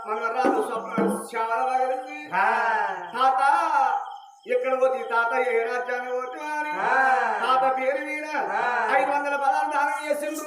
మనవరాలు తాత ఎక్కడ పోతే తాత ఏ రాజ్యాన్ని పోతే అని తాత పేరు మీద 500 పదాలు దానం చేసిండ్రు.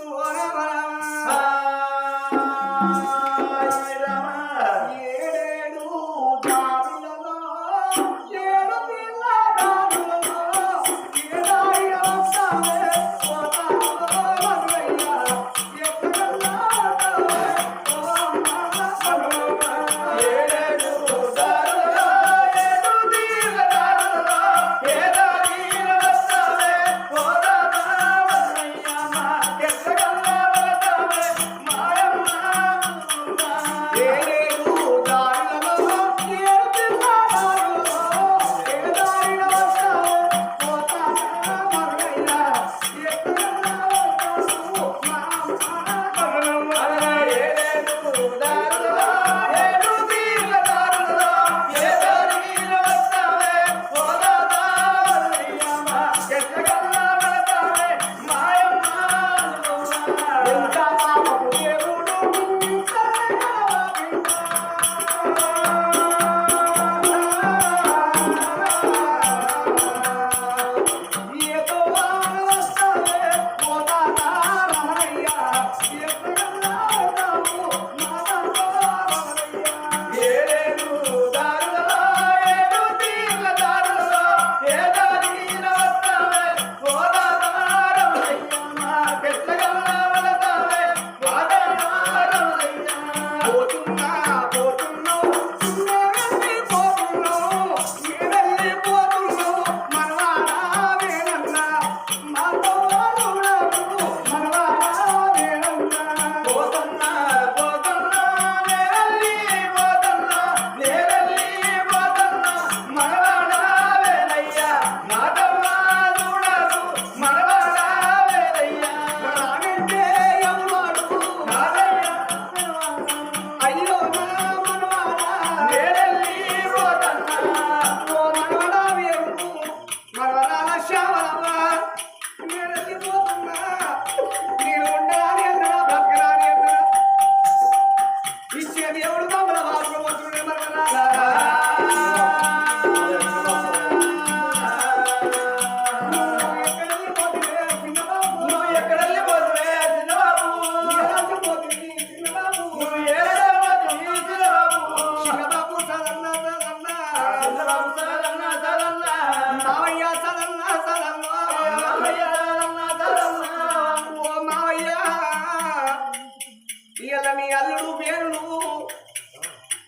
మీ అల్లుడు పేరును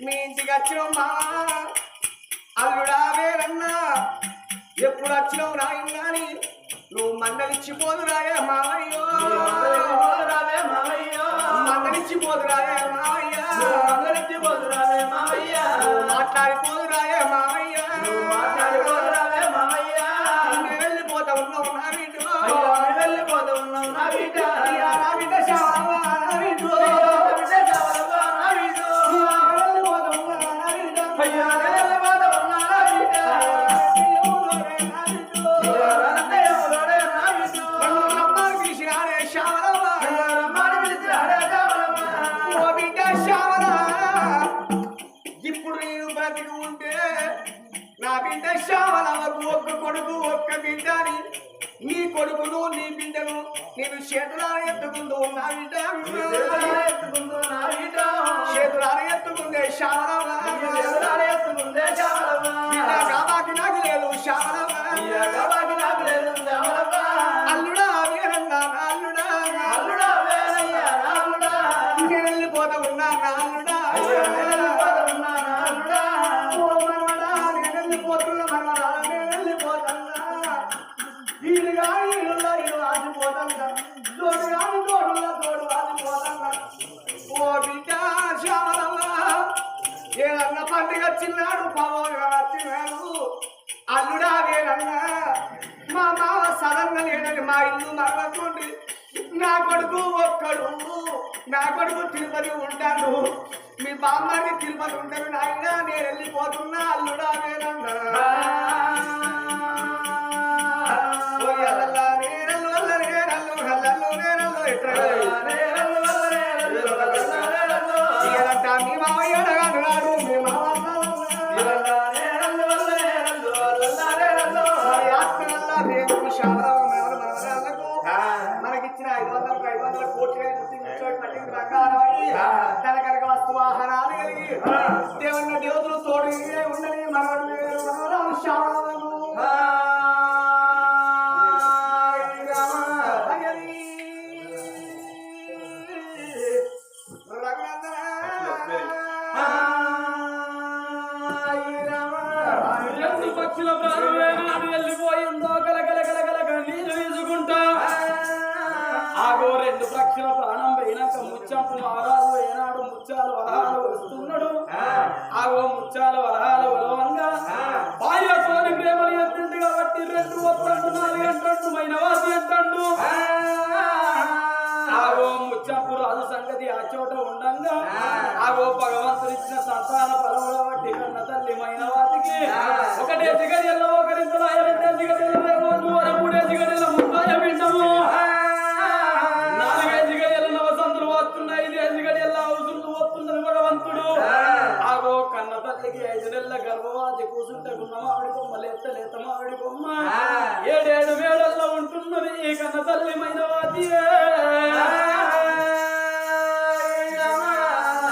మీ ఇంటికి వచ్చినమ్మా అల్లుడా వేరన్నా ఎప్పుడు వచ్చినావు రాయిందని నువ్వు మందలిచ్చిపోదు రాయే మావయ్యో మందలిచ్చిపోదు రాయే మావయ్య మాట్లాడిపోదు రాయే మావయ్య వెళ్ళిపోతా ఉన్నావు నా బిడ్డ నా బిడ్డ ఇప్పుడు నేను బ్రతికి ఉంటే నా బిడ్డ శావలవకు ఒక్క కొడుకు ఒక్క బిడ్డని నీ కొడుకును నీ బిడ్డను నేను చేతులార ఎత్తుకుంటూ నా బిడ్డ చేతులార ఎత్తుకుందే శావలవ గాబాకి నాకు లేదు శావలవ అల్లుడా వేరన్నా అల్లుడా నేను వెళ్ళిపోతా ఉన్నా అల్లుడా ఏదన్నా పండుగ చిన్నాడు పవగా వచ్చినాడు అల్లుడా వేరన్నా మా మావ సడన్గా లేదని మా ఇల్లు మరవకుండి నా కొడుకు ఒక్కడు నా కొడుకు తిరుపతి ఉంటాడు మీ బామ్మని తిరుపతి ఉంటాడు నాయన నేను వెళ్ళిపోతున్నా అల్లుడా వేరన్నా మీ మావయ్య వాహనాలు కలిగి దేవన్న దేవతలు తోడు ఉండని మనవడు శ్యామరావు పక్షుల ప్రాణం వెళ్ళిపోయిందో కలకల నీళ్ళు తీసుకుంటా ఆగో రెండు పక్షుల ప్రాణం పోయినాక ముచ్చంపు మహారాజు ఏనాడు ముచ్చాలు వరహాలు వస్తున్నాడు ఆగో ముచ్చాలు వరహాలు వలవంగా భార్యతోని ప్రేమలు ఎంతుంది కాబట్టి 2 ఒప్పండు 4 అంటండు మైనవాసి అంటండు ఆగో ముచ్చంపు రాజు సంగతి ఆ చోట ఉండంగా ఆగో భగవంతుడు ఇచ్చిన సంతాన ఫలముల బట్టి కన్న తల్లి మైనవాతికి ఒకటే జిగడిలో ఒకరింతలో 2 జిగడిలో 3 జిగడిలో 30 పిండము 4 జిగడిలో నవసంతులు వస్తున్నాయి 5 జిగడిలో అవసరం వస్తున్నది భగవంతుడు ఆగో కన్న తల్లికి 5 నెలల గర్భవాతి కూసుంటే గున్న మామిడి కొమ్మ లేత మామిడి కొమ్మ 7 వేళల్లో ఉంటున్నది కన్న తల్లి మైనవాతి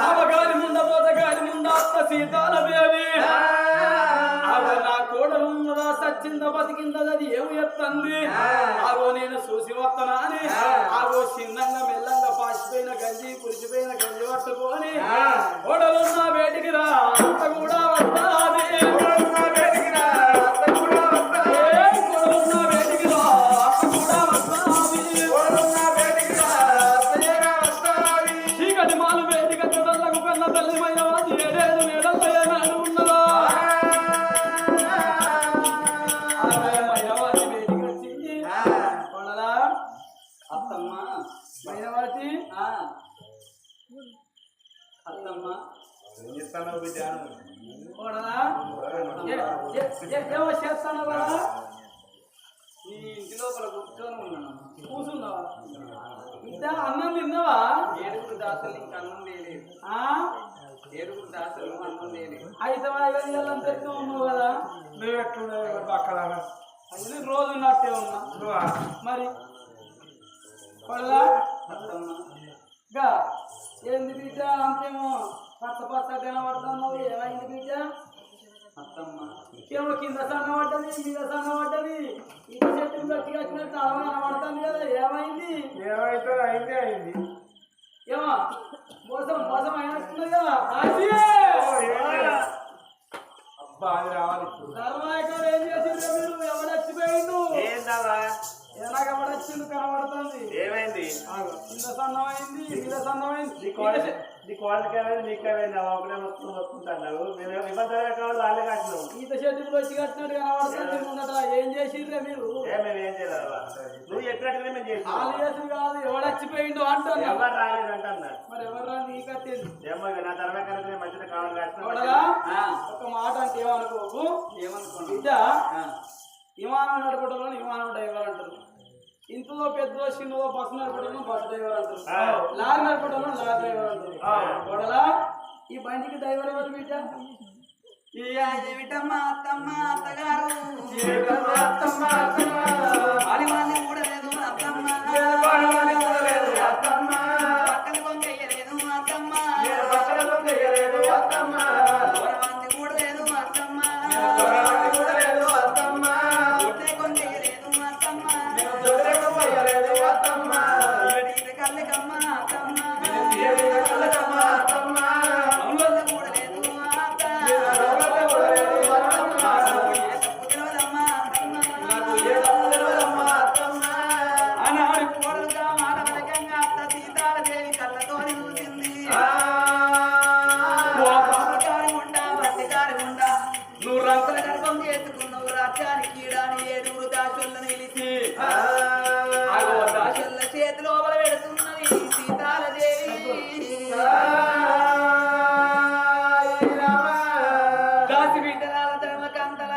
అవగాని ముంద అత్త సీతాలదేవి అవో నా కోడలు ఉన్నదా సచ్చింద బతికిందది ఏమి ఎత్తంది అవో నేను చూసి వత్తనా అని అవో చిన్నంగా మెల్లంగా పాసిపోయిన గంజి పురిచిపోయిన గంజి పట్టుకొని కోడలున్న వేటికి రా అంత కూడా వస్తాది కోడలున్న వేటికి రా అంత కూడా వస్తాది కోడలున్న వేటికి రా అంత కూడా వస్తాది కోడలున్న వేటికి రా అంతగా వస్తాది చీకటి మాలు వేదిక చెదలకు కన్న తల్లి మైనవాది 7 వేళల్లో ఏనాడు ఉన్నదా మైనవాది వేదిక వచ్చింది కొడలా అత్తమ్మ మైనవాది అత్తమ్మ కొడలా ఏమో చేస్తాను కదా నీ ఇంటి లోపల కూర్చొని ఉన్నాను కూర్చున్నావా ఇంత అన్నం తిన్నావా 7 దాసలు ఇంకా అన్నం లేదు 7 దాసలు అన్నం లేదు 5 వాయిదాలు తెచ్చి ఉన్నావు కదా నువ్వు ఎట్లున్నావు అక్కడ అది రోజు ఉన్నట్టే ఉన్నా మరి కొడలా గా ఏంది బిడ్డ అంతేమో పచ్చ కనబడుతున్నావు ఏమైంది బిడ్డ అత్తమ్మ ఏమో కింద సన్న పడ్డది మీద సన్న పడ్డది ఇంత చెట్టుని గట్టిగా వచ్చినట్టు అలా కనబడుతుంది కదా ఏమైంది అయింది ఏమో మోసం అయినట్టున్నది కదా అబ్బా అది రావాలి ధర్మాయకుడు ఏం చేసిండ్రు మీరు ఎవడచ్చిపోయిండు ఎవడచ్చిండు కనబడుతుంది ఏమైంది కింద సన్నమైంది మీద సన్నమైంది నీ క్వాలిటీ ఏమైంది నీకు ఏమైంది ఒకటే మొత్తుకుంటున్నావు మేము ఇబ్బంది రాలే కట్టినావు ఈత చెట్టుకు వచ్చి కట్టినట్టు కనబడుతుంది ముందట ఏం చేసిండ్రే మీరు మేము ఏం చేయలేదు నువ్వు ఎట్లయితే మేము చేసి వాళ్ళు చేసి కాదు ఎవడచ్చిపోయిండు అంటాను ఎవరు రాలేదు అంటున్నా మరి ఎవరు రా నీ కట్టింది ఏమో నా ధర్మకరణ మంచిగా కావాలి కట్టినా ఒక మాట అంటే ఏమనుకోకు బిడ్డ విమానం నడపడంలో విమానం డ్రైవర్ అంటారు ఇంట్లో పెద్ద చిన్నదో బస్సు నడపడంలో బస్సు డ్రైవర్ అంటారు లారీ నడపడంలో లారీ డ్రైవర్ అంటారు కొడలా ఈ బండికి డ్రైవర్ ఎవరు బిడ్డ ఏమిటమ్మా అత్తమ్మ అత్తగారు కూడా లేదు అత్తమ్మ పక్కన కొంచెయ్యలేదు అత్తమ్మ కూడా లేదు అత్తమ్మ కళ్ళకమ్మ అత్తమ్మ కూడా లేదు ఆనాడు కోడలుగా మానవలకంగా అత్త సీతాదేవి కళ్ళతోని చూసింది నువ్వు రంగుల గర్భం చేసుకున్నావు రాజ్యానికి ఈడాని 7 దాసులను నిలిచి దాసుల చేతిలో పెడుతున్నది సీతాలదేవి దాసి బిడ్డరాల ధర్మకంతల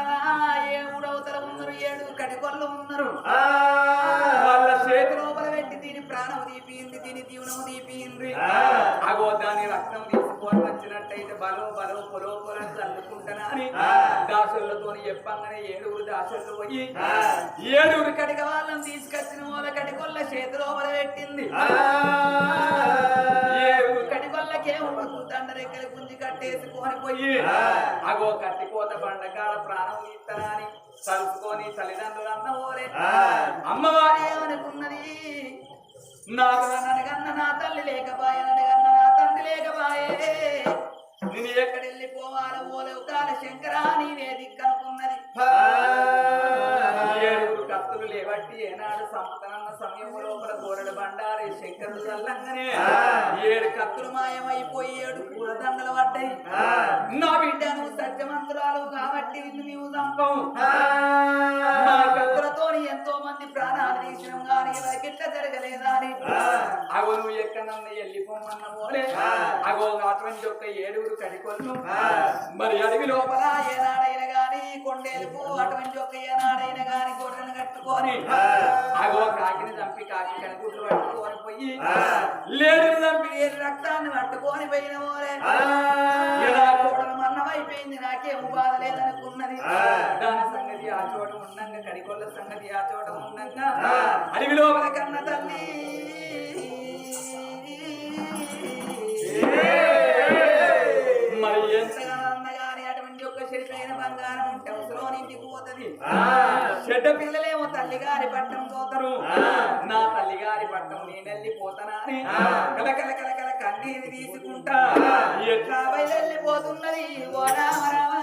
7 ఉన్నారు 7 కటికొల్లు ఉన్నారు వాళ్ళ చేతిలో పెట్టి దీని ప్రాణం తీపింది దీని దీవనం తీపింది అగో దాని రక్తం తీసుకొని వచ్చినట్టయితే బలో పొలో చల్లుకుంటున్నా అని దాసులతో చెప్పంగానే 7 దాసులు పోయి 7 కటిక వాళ్ళని తీసుకొచ్చిన వాళ్ళ కటికొల్ల చేతిలో పెట్టింది 7 కటికొల్లకేమో పొద్దు దండరెక్కడి గుంజి కట్టేసుకొని పోయి అగో కట్టి కోత బండకాడ ప్రాణం ఇత్తనాని కలుసుకొని తల్లిదండ్రులు అన్న ఓరే అమ్మవారే అనుకున్నది నాకు నన్నగన్న నా తల్లి లేకపాయే నన్నగన్న నా తండ్రి లేకపాయే నేను ఎక్కడెళ్ళిపోవాలో ఓలేవు కాల శంకరా నీవే దిక్కనుకున్నది ఏడుగురు కత్తులు లేవట్టి ఏనాడు సంపతనన్న సమయం లోపల గోరడు బండారి శంకరుడు చల్లంగానే 7 కత్తులు మాయమైపోయి 7 పూలదండలు పడ్డాయి నా బిడ్డ నువ్వు సత్యమంతురాలు కాబట్టి నీవు చంపవు నా కత్తులతో ఎంతో మంది ప్రాణాలు తీసినాం కానీ ఇట్లా జరగలేదా అని అగో నువ్వు ఎక్కడన్నా వెళ్ళిపోమన్న పోలే అగో అటువంటి ఒక 7 కడికొల్లు మరి అడవి లోపల ఏనాడైనా గాని కొండేలుపు అటువంటి ఒక ఏనాడైనా గాని గొర్రెను కట్టుకొని అగో కాకిని చంపి కాకి కనుగుడ్లు పట్టుకొని పోయి లేడుని చంపి ఏడు రక్తాన్ని పట్టుకొని పోయిన పోలే కోడలు మన్నమైపోయింది నాకేం బాధ లేదనుకున్నది దాని సంగతి ఆ చోట ఉండంగా కడికొల్ల సంగతి ఆ చోట ఉండంగా అడవి లోపల కన్న తల్లి మరి ఎంతగా అన్నగాని అటువంటి ఒక చెడిపోయిన బంగారం ఉంటే అవసరం ఇంటికి పోతుంది చెడ్డ పిల్లలేమో తల్లిగారి పట్టం పోతారు నా తల్లిగారి పట్టం నేనెళ్ళిపోతానా అని కలకల కలకల కన్నీరు తీసుకుంటా ఎట్లా బయలుపోతున్నది ఓ రామ రామ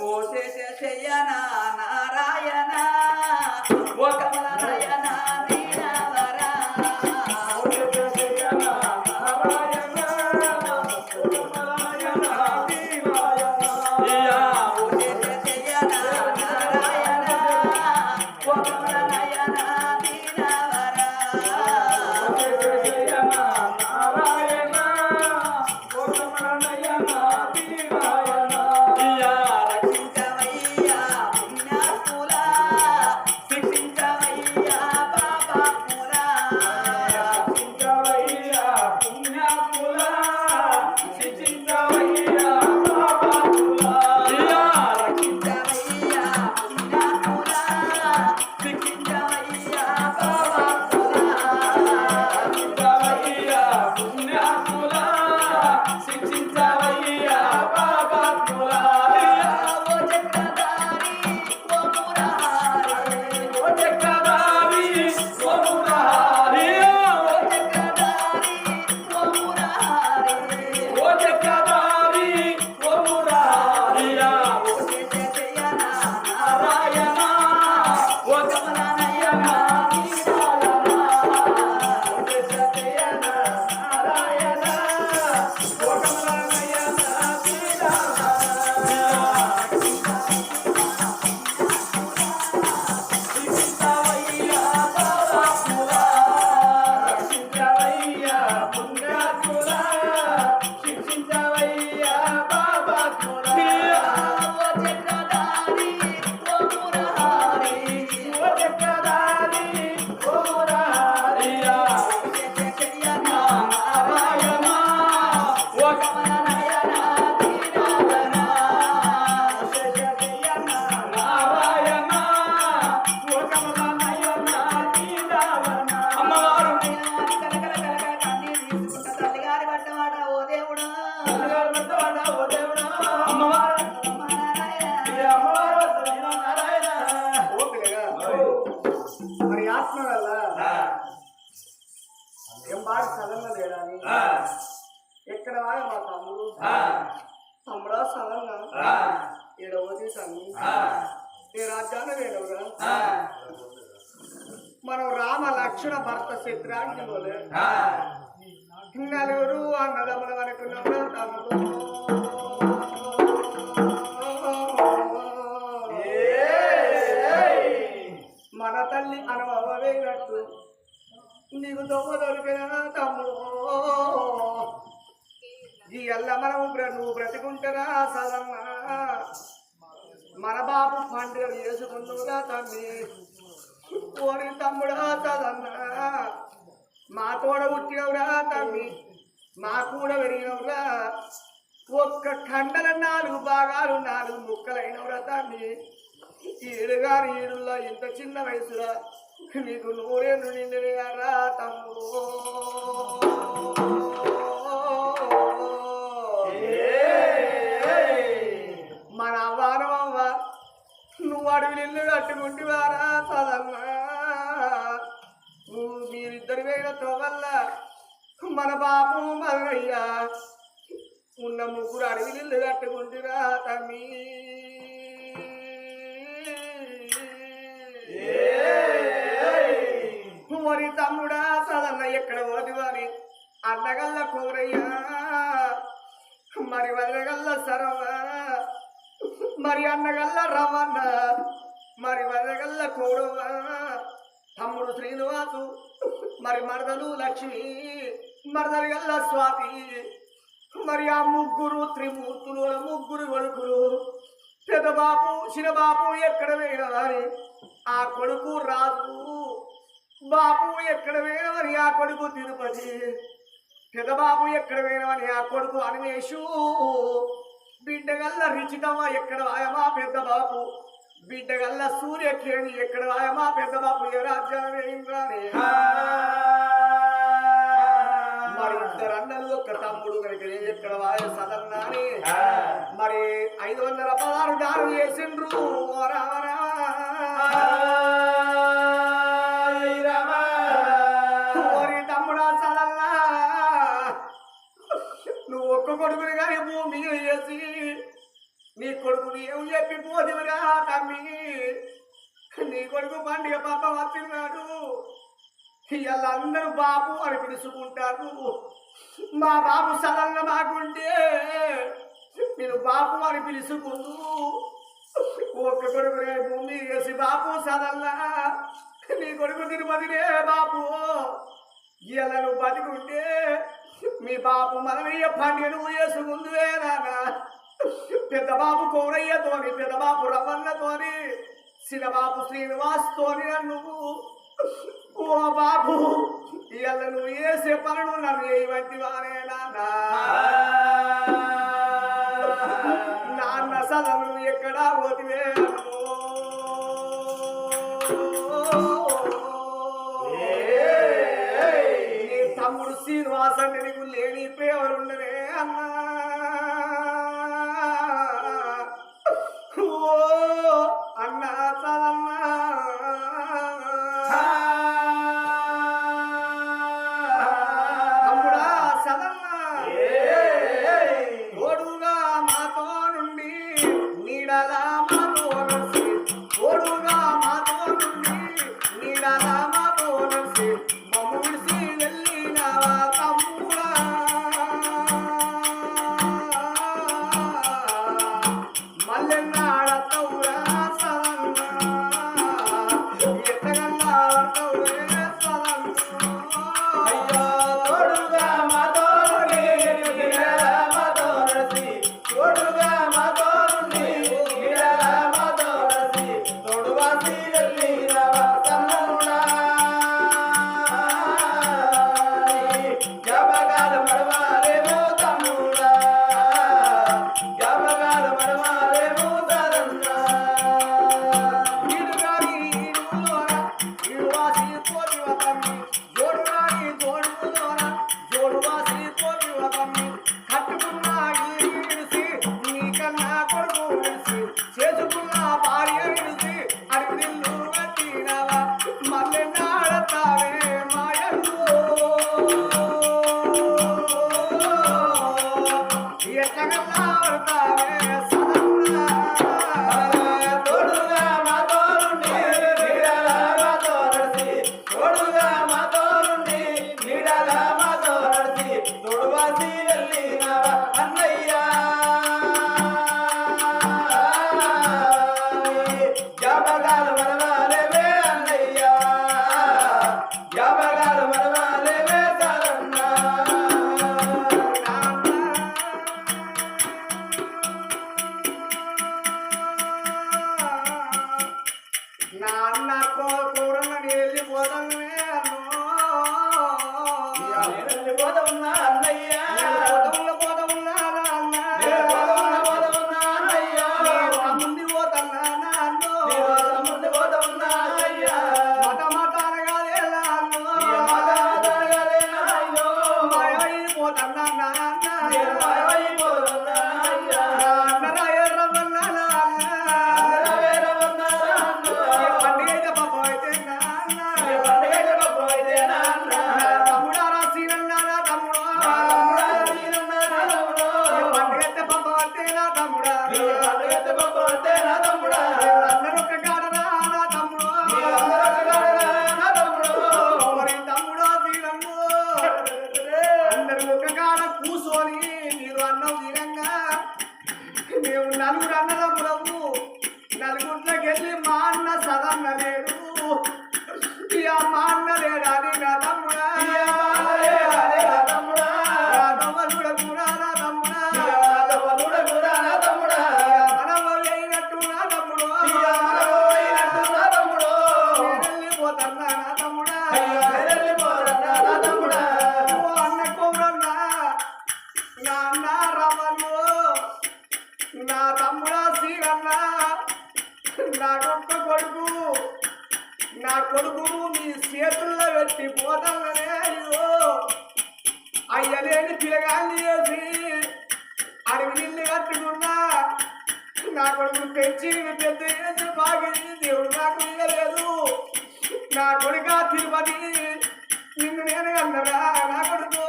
ఓ చెయ్యనా నారాయణ ఓ కమలనయన నీనవరా ఎక్కడ వాడే మా తమ్ముడు తమ్ముడా సలంగా ఏడవది తమ్మి ఏ రాజ్యాన్ని వేడవుగా మనం రామ లక్ష్మణ భర్త శత్రాంగి పోలే నలుగురు అన్నదమ్ములు అనుకున్నాం తమ్ముడు మన తల్లి అనుభవేనట్టు నీకు దొంగ దొరికిన తమ్ముడు ఈ ఎల్ల మనము నువ్వు బ్రతికుంటారా సదన్నా మన బాబు పండుగ చేసుకుంటురా తమ్మి ఓరి తమ్ముడా సదన్నా మా తోడ పుట్టినవురా తమ్మి మా కూడా పెరిగినవురా ఒక్క కండల 4 భాగాలు 4 ముక్కలైనవురా తమ్మి ఈడుగాని ఈడుల్లో ఇంత చిన్న వయసులో నీకు నూరేళ్ళు నిండినారా తమ్ముడు మన అవ్వానమ్మ నువ్వు అడవిలు ఇల్లు కట్టుకుంటేవారా చదమ్మా నువ్వు మీరిద్దరు వేయడంతో వల్ల మన బాపు మల్లయ్య ఉన్న ముగ్గురు అడవిలు ఇల్లు కట్టుకుంటురా తమ్మి మరి తమ్ముడా చదన్న ఎక్కడ పోదివాని అన్నగల్ల కూరయ్యా మరి వదలగల్ల సరవ మరి అన్నగల్ల రమన్న మరి వదలగల్ల కౌరవ తమ్ముడు శ్రీనివాసు మరి మరదలు లక్ష్మి మరదలగల్ల స్వాతి మరి ఆ ముగ్గురు త్రిమూర్తులు ముగ్గురు కొడుకులు పెద్దబాపు చిన్నబాపు ఎక్కడ వేయని ఆ కొడుకు రాజు బాపు ఎక్కడ వేయమని ఆ కొడుకు తిరుపతి పెద్దబాబు ఎక్కడ వేయమని ఆ కొడుకు అనిమేషు బిడ్డగల్ల రిచితమ్మ ఎక్కడ వాయమా పెద్ద బాపు బిడ్డగల్ల సూర్యకేణి ఎక్కడ వాయమా పెద్ద బాపు ఏ రాజ్యాన్ని మరి ఇద్దరు అన్నలు ఒక తమ్ముడు కనుక ఎక్కడ వాయ సదన్నాని మరి 516 దారు చేసిండ్రు తమ్ముడా సదన్నా నువ్వు ఒక్క కొడుకుని కానీ భూమి వేసి నీ కొడుకుని ఏం చెప్పి పోదివిరా తమ్మి నీ కొడుకు పండుగ పాప వచ్చినాడు వీళ్ళందరూ బాబు అని పిలుచుకుంటారు మా బాబు సదన్న బాగుంటే నేను బాబు అని పిలుచుకుంటూ ఒక్క కొడుకునే భూమి వేసి బాబు సదన్న నీ కొడుకు తిరుపతినే బాబు ఇలా నువ్వు బతికుంటే మీ బాబు మనమయ్య పండుగ నువ్వు చేసుకుందువే నాన్న పెద్ద బాబు కౌరయ్యతోని పెద్ద బాబు రమన్నతోని చిన్న బాబు శ్రీనివాస్తోని నువ్వు ఓ బాబు ఇలా నువ్వు వేసే పనులు నన్ను ఏవంటి వారే నాన్న నాన్న సదను ఎక్కడా పోతివే నీ తమ్ముడు శ్రీనివాస అంటే నీకు లేని ప్రేమలుండనే అన్నా ఓ అన్నా సదన్నా తమ్ముడా సదన్నా తోడుగా మాతో నుండి నీడలా మాతో నడిచి తోడుగా మాతో నుండి నీడలా మాతో నడిచి మమ్ము విడిసి వెళ్ళినావా తమ్ముడా మల్లెన్నాడతవురా సదన్నా ఎత్తగల్లా ఆడతవురే సదన్నా అయ్యో తోడుగా మాతో నుండి నీడలా మాతో నడిచి తోడుగా మాతో నుండి నీడలా మాతో నడిచి తోడువాసి వెళ్ళినవా తమ్ముడా జ్ఞాపకాలు మరవాలేమో తమ్ముడా జ్ఞాపకాలు మరవాలేమో సదన్నా ఈడుగాని ఈడులోన ఈడువాసి పోతివ తమ్మి జోడుగాని జోడులోన జోడువాసి పోతివ తమ్మి కట్టుకున్న ఇల్లు విడిసి నీకన్నా కొడుకు విడిసి చేసుకున్న భార్య విడిసి అడిగిల్లు కట్టినవా మల్లెన్నాడతావే మాయలు ఎట్టగల్లా ఆడతావే సదన్నా తోడుగా మాతో నుండి నీడలా మాతో నడిచి తోడుగా మాతో నుండి నీడలా మాతో నడిచి తోడువాసి వెళ్ళినవా అన్నయ్యా జ్ఞాపకాలు మరవాలేవే అన్నయ్యా జ్ఞాపకాలు మరవాలేవే సదన్నా నాన్న కూరని వెళ్ళిపోతానే పోతా ఉన్నా అన్నయ్యా పోతా నాన్న పోతా ఉన్నా అన్నయ్యా ముందు పోతున్నా నాన్న ముందు పోతా ఉన్నా అన్నయ్యా మత మతాల కూర్చొని మీరు అన్నం తినంగా మేము నలుగురు అన్నదమ్ములము నలుగుట్లకి వెళ్ళి మా అన్న సదన్న లేడు ఇక మా అన్న లేడాని నా తమ్ముడా నా కొడుకు మీ చేతుల్లో పెట్టి పోతానే అయ్యో అయ్యలేని పిల్లగాన్ని చేసి అడవి నీళ్ళు కట్టుకున్నా నా కొడుకు పెంచి పెద్ద చేసి బాగి దేవుడు నాకు ఇయ్యలేదు నా కొడుక తిరుపతి నిన్ను నేను అన్నరా నా కొడుకు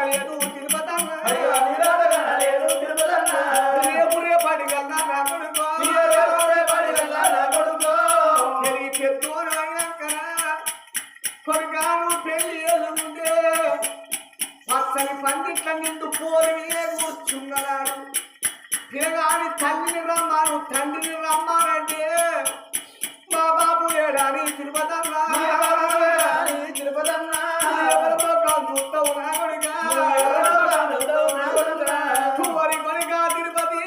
లేదు తిరుపతి రేపు రేపటి కన్నా నా కొడుకు కొడుకాను పెళ్లి చేసుకుంటే పచ్చని పండిట్ల నిండు పోరు మీదే కూర్చున్నాడు పిల్లగాని తల్లిని రమ్మాను తండ్రిని రమ్మానంటే మా బాబు లేడాని తిరుపతన్నా చూస్తావు నా కొడుకా కొడుకా తిరుపతి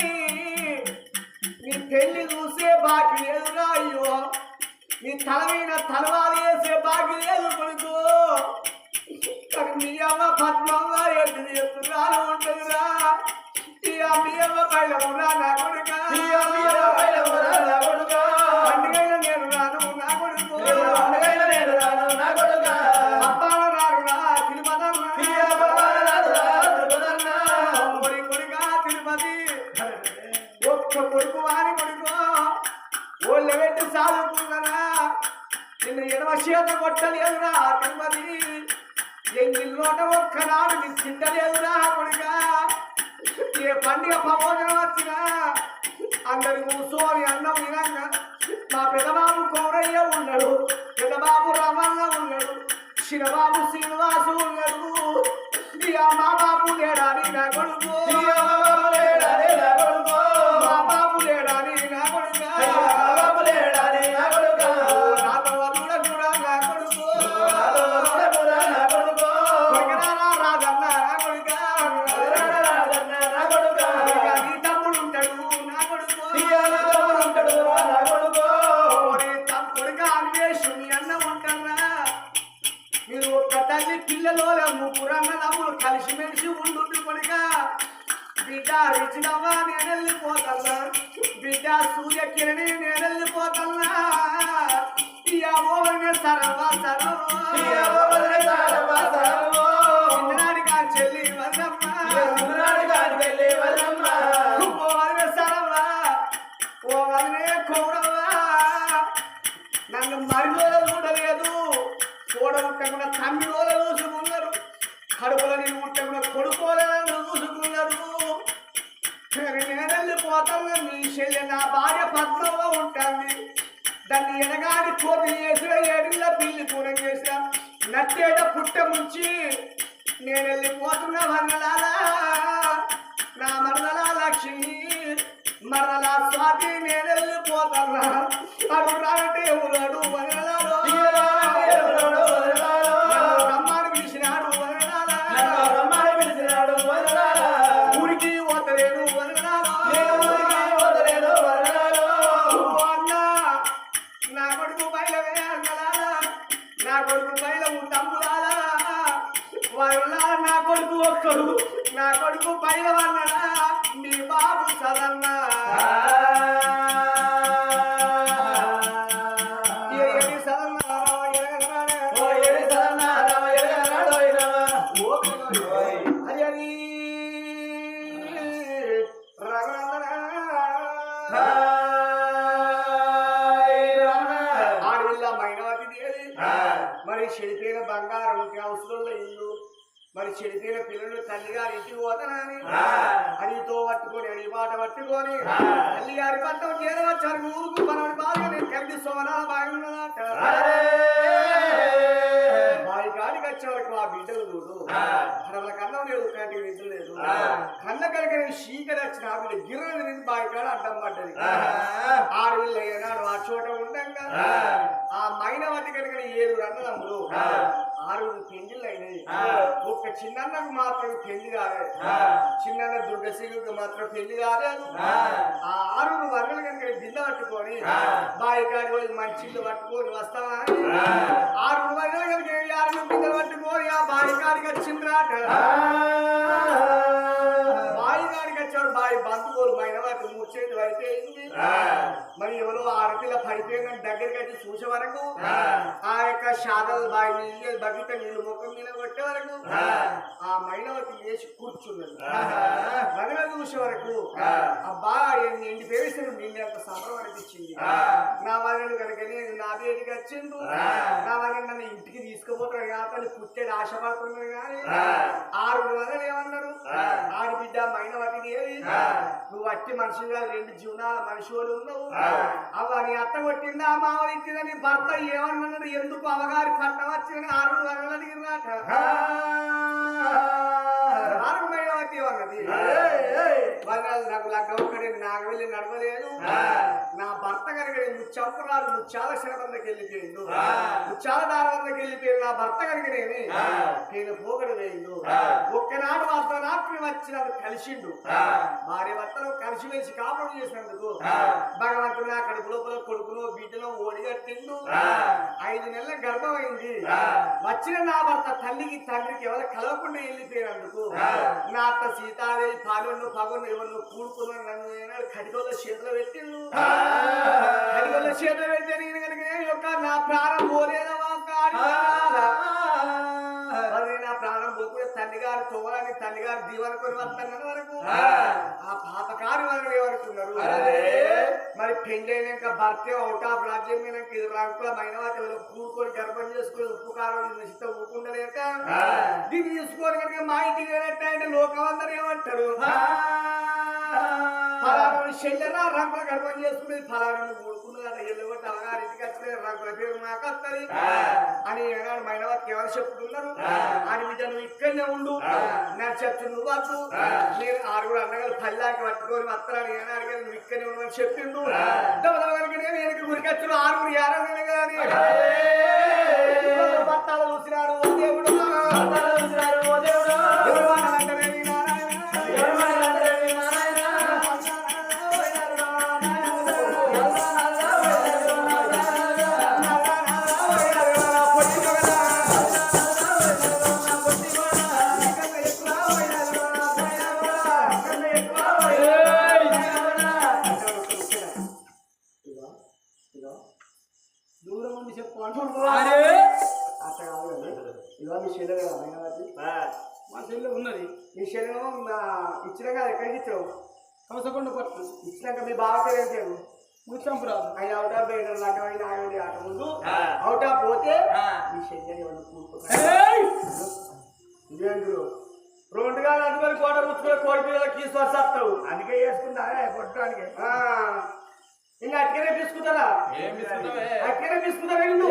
నీ పెళ్లి చూసే బాకి లేదురా అయ్యో నీ తలమైన తలవాలు వేసే బాకి లేదు కొడుకు కానీ మీ అమ్మ పద్మమ్మ ఎదురు చెప్తున్నారు ఉంటుందిరా ఈ మీ అమ్మ పైన ఉన్నా నా కొడుక పండుగైన నేను రాను నా కొడుకు అప్పాల రారునా కొడుక తిరుపతి ఒక్క కొడుకు వారి కొడుకు ఓళ్ళు పెట్టి సాదుకున్నారా నిన్ను ఎడమ చేత కొట్టలేదురా తిరుపతి ఎంగిల్లోట ఒక్కనాడు నీ తింటలేదురా కొడుక ఏ పండుగ ప్రమోదనం వచ్చినా అందరి కూర్చోని అన్నం వినంగా మా పెద్దబాబు కోరయ్య ఉన్నాడు పెద్దబాబు రమణ ఉన్నాడు చిన్నబాబు శ్రీనివాసు ఉన్నాడు ఇక మా బాబు లేడాని నా కొడుకు మా బాబు లేడాని నా కొడుకు ముగ్గురన్నదమ్ములు కలిసిమెలిసి ఉండు కొడుక బిడ్డ రిచినవ్వా నేను వెళ్ళిపోతున్నా బిడ్డ సూర్యకిరణి నేను వెళ్ళిపోతున్నా ఇక ఓవనే సరవా సరవా చెల్లి వదమ్మ ఓ వదిలే సరవా ఓ వదిలే కౌరవా నన్ను మరిలోలు చూడలేదు చూడముట్టకుండా తమ్మిలోలు చూసుకున్నారు కడుపులో నేను ముట్టకుండా కొడుకోలేదని చూసుకున్నారు నేను వెళ్ళిపోతాను మీ చెల్లి నా భార్య పద్మగా ఉంటుంది దాన్ని ఎనగాని కోతి చేసిన ఏడిళ్ళ పిల్లి కూరం చేసిన నట్టేట పుట్ట ముంచి నేను వెళ్ళిపోతున్నా వన్నలాలా నా మరదలా లక్ష్మి మరదలా స్వాతి నేను వెళ్ళిపోతున్నా అడు రాంటే ఉన్నాడు వనలాలో రమ్మని పిలిచినాడు వనలాలా ఊరికి పోతలేను వనలాలో అన్న నా కొడుకు బయలవే అన్నలాలా నా కొడుకు బయలవు తమ్ములాలా వనలాల నా కొడుకు ఒక్కడు నా కొడుకు బయలవన్నడా మీ బాబు సదన్నా మరి చెడిపోయిన బంగారం అవసరంలో ఇల్లు మరి చెడిపోయిన పిల్లలు తల్లిగారి ఇంటికి పోతానని అడితో పట్టుకొని అడి మాట పట్టుకొని తల్లిగారి పట్టం చేరవచ్చారు ఊరుకు మనని బాగా నేను కలిసి సోమనాల బాగున్నదంట బావి కాడికి వచ్చే వరకు ఆ బిడ్డలు చూడు వాళ్ళకి అన్నం లేదు కంటికి నిద్ర లేదు కన్న కనుక చీకటి వచ్చిన ఆ బిడ్డ గిర్రలు తిరిగి బాయికాడ అడ్డం పడ్డది 6 ఏళ్ళు అయ్యాడు ఆ చోట ఉండగా ఆ మైనవతి కనుక 7 అన్నదమ్ములు 6 పెళ్లిళ్ళు అయినాయి ఒక్క చిన్నన్నకు మాత్రం పెళ్లి కాలేదు చిన్న దుర్గశీలకు మాత్రం పెళ్లి కాలేదు ఆ 6 వర్గలు కనుక బింద పట్టుకొని బాయికాడి పోయి మంచిళ్ళు పట్టుకొని వస్తావా 6 వర్గలు కనుక 6 బింద పట్టుకొని ఆ బాయికాడికి వచ్చిండ్రాట బాయికాడికి వచ్చాడు బాయి బంధువులు మైనవాటి ముచ్చేది అయితే మరి ఎవరో ఆడపిల్ల పడిపోయిందని దగ్గరికి వచ్చి చూసే వరకు ఆ యొక్క శాదలు బాయి నీళ్ళు బగిట నీళ్ళు ముఖం మీద కొట్టే వరకు ఆ మైనవతి లేచి కూర్చున్నది మగన చూసే వరకు అబ్బా ఎండి పేరుస్తాడు నిన్ను అంత సంబరం అనిపించింది నా వాళ్ళని కనుక నా పేరుకి వచ్చిండు నా వాళ్ళని నన్ను ఇంటికి తీసుకుపోతాడు కాబట్టి పుట్టేది ఆశపడుతున్నాడు కానీ 6 వందలు ఏమన్నారు ఆడబిడ్డ మైనవతిని ఏది నువ్వు అట్టి మనిషి కాదు 2 జీవనాల మనిషి వాళ్ళు ఉన్నావు అవ్వ నీ అత్త కొట్టిందా మావ ఇచ్చిందని భర్త ఏమన్నాడు ఎందుకు అవగారి పట్టం వచ్చిందని 6 వందలు అడిగినాట మైనవతి అన్నది నాకు లగ్గ ఒక్కడే నాకు వెళ్ళి నడవలేదు నా భర్త కనుక ముచ్చంపురాలు ముచ్చాల శరబందకి వెళ్ళిపోయిండు ముచ్చాల దారబందకి వెళ్ళిపోయింది నా భర్త కనుకనేమి నేను పోగడు వేయిండు ఒక్కనాడు అర్ధరాత్రి వచ్చినది కలిసిండు భార్య భర్తలు కలిసిమెలిసి కాపురం చేసినందుకు భగవంతుడు నా కడుపు లోపల కొడుకును బిడ్డను ఓడిగట్టిండు 5 నెలల గర్భం అయింది వచ్చిన నా భర్త తల్లికి తండ్రికి ఎవరు కలవకుండా వెళ్ళిపోయినందుకు నా అత్త సీతాదేవి పాలొన్ను పగొన్ను ఎవరు కూడుకున్నాను నన్ను కడిగోళ్ళ చేతిలో పెట్టిండు కడిగోళ్ళ చేతిలో పెడితే నేను కనుక నా ప్రాణం పోలేదవా నా ప్రాణం పోకుండా తల్లిగారు తోలని తల్లిగారు దీవనుకొని వస్తున్న వరకు ఆ పాపకారి వాళ్ళు ఏమనుకున్నారు మరి పెళ్ళైనాక భర్త అవుట్ ఆఫ్ రాజ్యం మీద 2 రంకుల మైనవాటి కూడుకొని గర్భం చేసుకొని ఉప్పు కారం ఇష్ట ఊకుండలేక దీన్ని చూసుకొని కనుక మా ఇంటికి వెళ్ళినట్టు లోకం అందరూ ఏమంటారు ఫలానా చెల్లెరా రంగుల గర్భం చేసుకునేది ఫలానా కూడుకున్నది కదా ఎల్లగొట్టి అవగారు ఇంటికి వచ్చిన రంగుల పేరు నాకు వస్తుంది అని ఏనాడు మైనవాటికి ఎవరు చెప్పుతున్నారు అని బిడ్డ నువ్వు ఇక్కడనే ఉండు నా చెప్తు నువ్వు వద్దు నేను 6 అన్నగారు పల్లాకి పట్టుకొని వస్తాను ఏనాడు కానీ నువ్వు ఇక్కడనే ఉండమని చెప్పిండు కనుక నేను గురికొచ్చిన 6 ఏడాది కానీ పట్టాలు చూసినాడు ఓ దేవుడు ఓ దేవుడు దూరం ఉండి చెప్పు అంటున్నారు మా చెల్లె ఉన్నది మీ చెల్లె ఇచ్చినాక ఎక్కడికి ఇచ్చావు కమసకొండ పట్టు ఇచ్చినాక మీ బావ పేరు ఏం పేరు ముచ్చంపురాదు ఆయన అవుట్ ఆఫ్ పోయిన లగ్గమైన ఆయన ఆట ముందు అవుట్ ఆఫ్ పోతే మీ చెల్లెని ఎవరు కూడుకున్నారు 2 గాలు అందుకొని కోట ముచ్చుకొని కోడి పిల్లలకి తీసుకొస్తావు అందుకే వేసుకుంటా కొట్టడానికి ఇంకా అట్కనే తీసుకుంటారా అట్కనే తీసుకుంటారా నిన్ను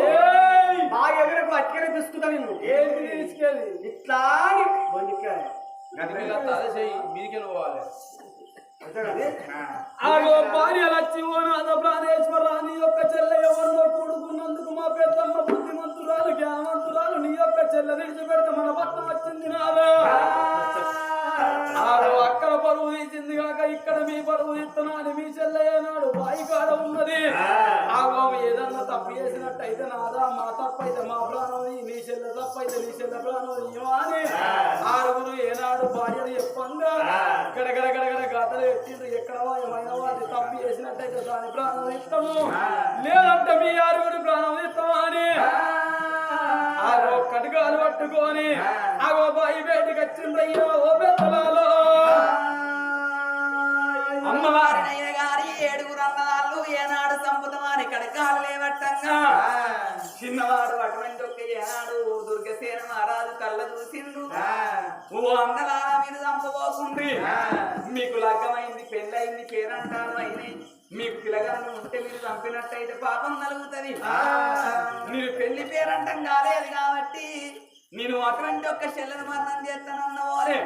మా ఎగరకు అట్కనే తీసుకుంటా నిన్ను ఏంటి తీసుకెళ్ళి ఇట్లా భార్య లక్ష్మీనాథ ప్రాణేశ్వర నీ యొక్క చెల్లె ఎవరిలో కూడుకున్నందుకు మా పెద్దమ్మ బుద్ధిమంతురాలు జ్ఞానవంతురాలు నీ యొక్క చెల్లె విడిచిపెడితే మన పట్టణం వచ్చింది నాదా అక్కడ పరువు తీసింది కాక ఇక్కడ మీ పరువు ఇస్తున్నా అని మీ చెల్లెనాడు బాయి కాడ ఉన్నది ఏదన్నా తప్పు చేసినట్టయితే నాదా మా తప్పైతే మా ప్రాణం నీ చెల్లె తప్పైతే నీ చెల్లె ప్రాణం అని 6 ఏనాడు భార్యను చెప్పంగా గడగడగడగడ గాతలు ఎట్టిండ్రు ఎక్కడ ఏమైనా వాటి తప్పు చేసినట్టయితే దాని ప్రాణం ఇస్తాము లేదంటే మీ 6 ప్రాణం ఇస్తాము అని కటుగాలు పట్టుకొని అగో బాయి బయటకు వచ్చిండ్రయ్యో ఓ పెద్దలాలో అమ్మవారినైన గారి 7 అన్నదాళ్ళు ఏనాడు సంపుతమాని కడకాలు లేవట్టంగా చిన్నవాడు అటువంటి ఒక ఏనాడు దుర్గసేన మహారాజు కళ్ళ చూసిండు ఓ అందలాల మీద చంపబోకుండ్రి మీకు లగ్గమైంది పెళ్ళయింది పేరంటారు అయినాయి మీకు పిల్లగాను ఉంటే మీరు చంపినట్టయితే పాపం కలుగుతుంది మీరు పెళ్లి పేరంటం కాలేదు కాబట్టి నేను అటువంటి ఒక్క చెల్లెను మరణం చేస్తానన్నవారే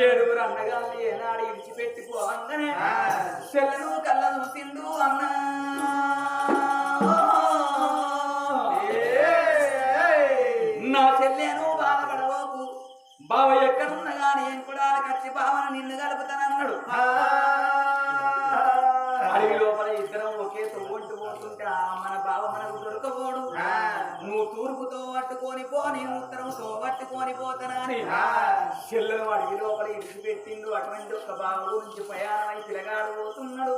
7 అన్నగాల్ని ఏనాడు ఇడిచిపెట్టిపో అందనే చెల్లెను కళ్ళ చూసిండు అన్నా నా చెల్లెను బాధపడవోకు బావ ఎక్కడున్నా గాని ఏం కూడా కచ్చి బావన నిన్ను కలుపుతానన్నాడు అడవి లోపల ఇద్దరం ఒకే తొవ్వంటు పోతుంటే మన బావ మనకు దొరకపోడు నువ్వు తూర్పుతో పట్టుకొని పో నేను ఉత్తరంతో పట్టుకొని పోతానని చెల్లెలు అడవి లోపల ఇడిచిపెట్టిండు అటువంటి ఒక్క బావ గురించి ప్రయాణమై పిలగాడు పోతున్నాడు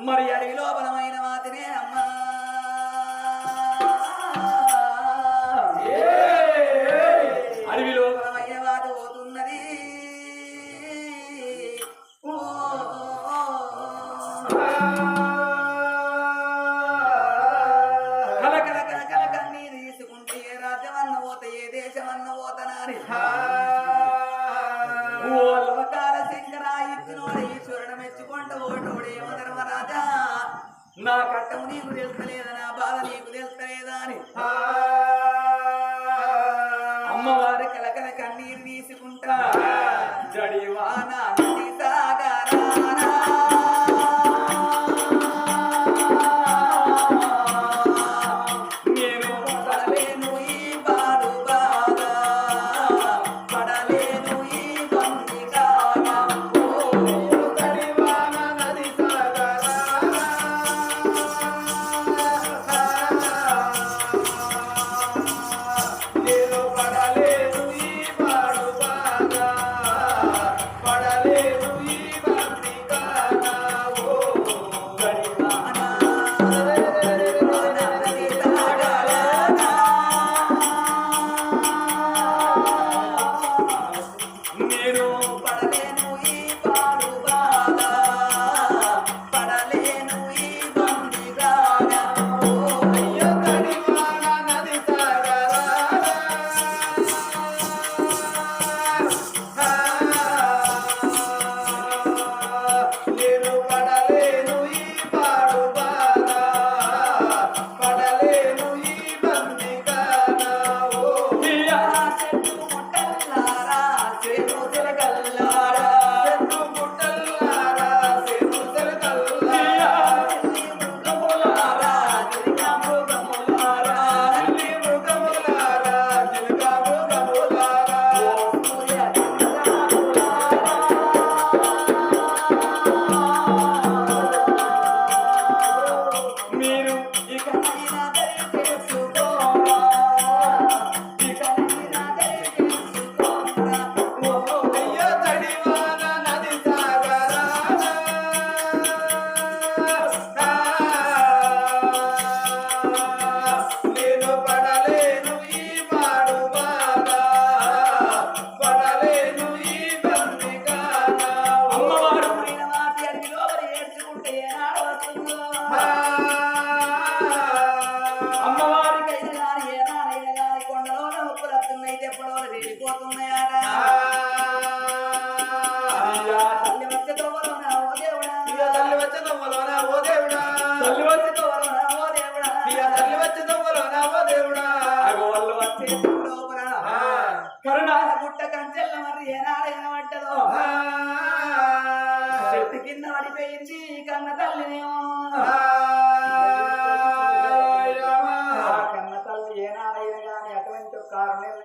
మరి అడవి లోపలమైన మాతినే అమ్మా అడవి లోపలమైన వాత పోతున్నది నా కట్టము నీకు తెలుస్తలేదా నా బాధ నీకు తెలుస్తలేదా అని అమ్మవారి కలకల కన్నీరు తీసుకుంటా జడివానా నది సాగరానా నేను పడలేను ఈ బాడు బాధ పడలేను ఈ బంది కాగా జడివానా నది కరుణాల గుట్ట కంచెల్ల మరి ఏనాడైనా పట్టదో చెట్టు కింద పడిపోయింది